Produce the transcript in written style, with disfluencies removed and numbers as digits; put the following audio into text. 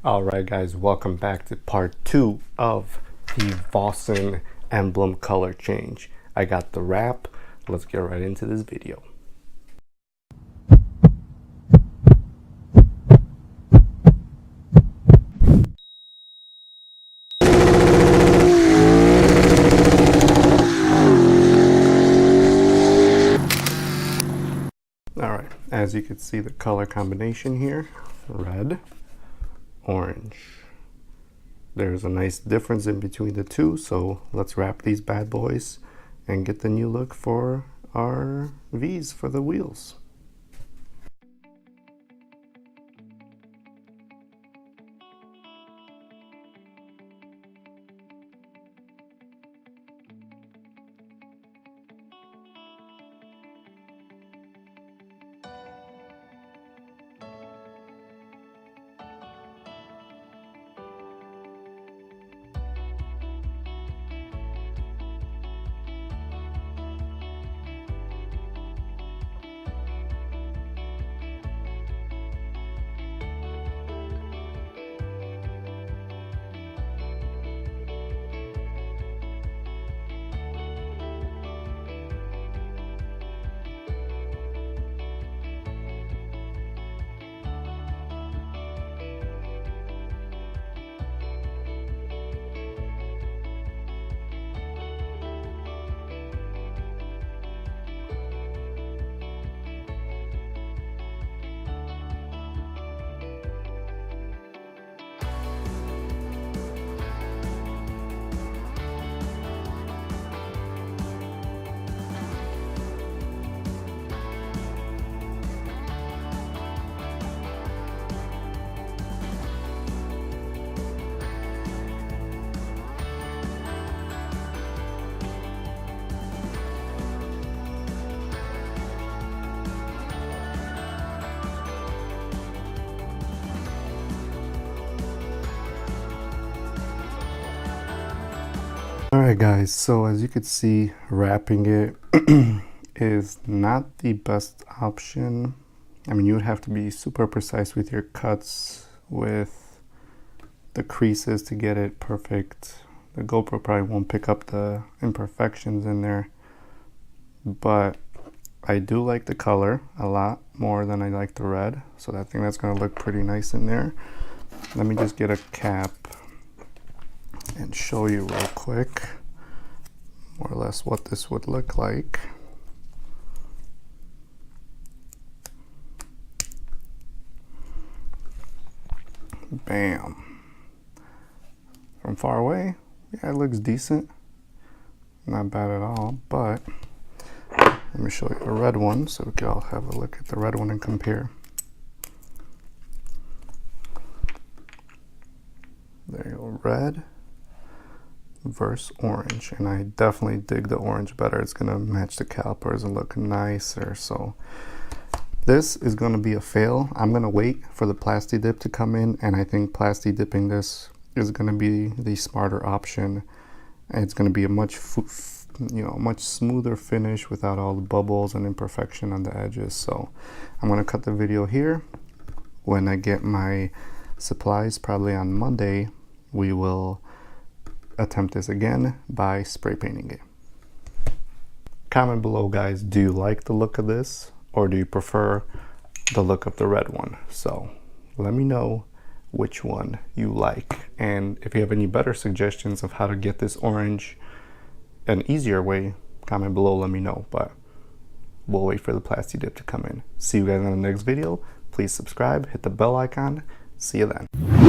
Alright guys, welcome back to part 2 of the Vossen emblem color change. I got the wrap. Let's get right into this video. Alright, as you can see the color combination here, red, orange. There's a nice difference in between the two, so let's wrap these bad boys and get the new look for our V's for the wheels. Alright guys, so as you can see, wrapping it is not the best option. I mean, you would have to be super precise with your cuts, with the creases to get it perfect. The GoPro probably won't pick up the imperfections in there, but I do like the color a lot more than I like the red, so I think that's going to look pretty nice in there. Let me just get a cap and show you real quick more or less what this would look like. Bam. From far away, yeah, it looks decent, not bad at all, but let me show you a red one so we can all have a look at the red one and compare. There you go, red versus orange, and I definitely dig the orange better. It's gonna match the calipers and look nicer. So this is gonna be a fail. I'm gonna wait for the plasti dip to come in, and I think plasti dipping this is gonna be the smarter option. And it's gonna be a much much smoother finish without all the bubbles and imperfection on the edges. So I'm gonna cut the video here. When I get my supplies, probably on Monday, we will attempt this again by spray painting it. Comment below guys, do you like the look of this or do you prefer the look of the red one? So let me know which one you like, and if you have any better suggestions of how to get this orange an easier way, comment below, let me know. But we'll wait for the plasti dip to come in. See you guys in the next video. Please subscribe, hit the bell icon. See you then.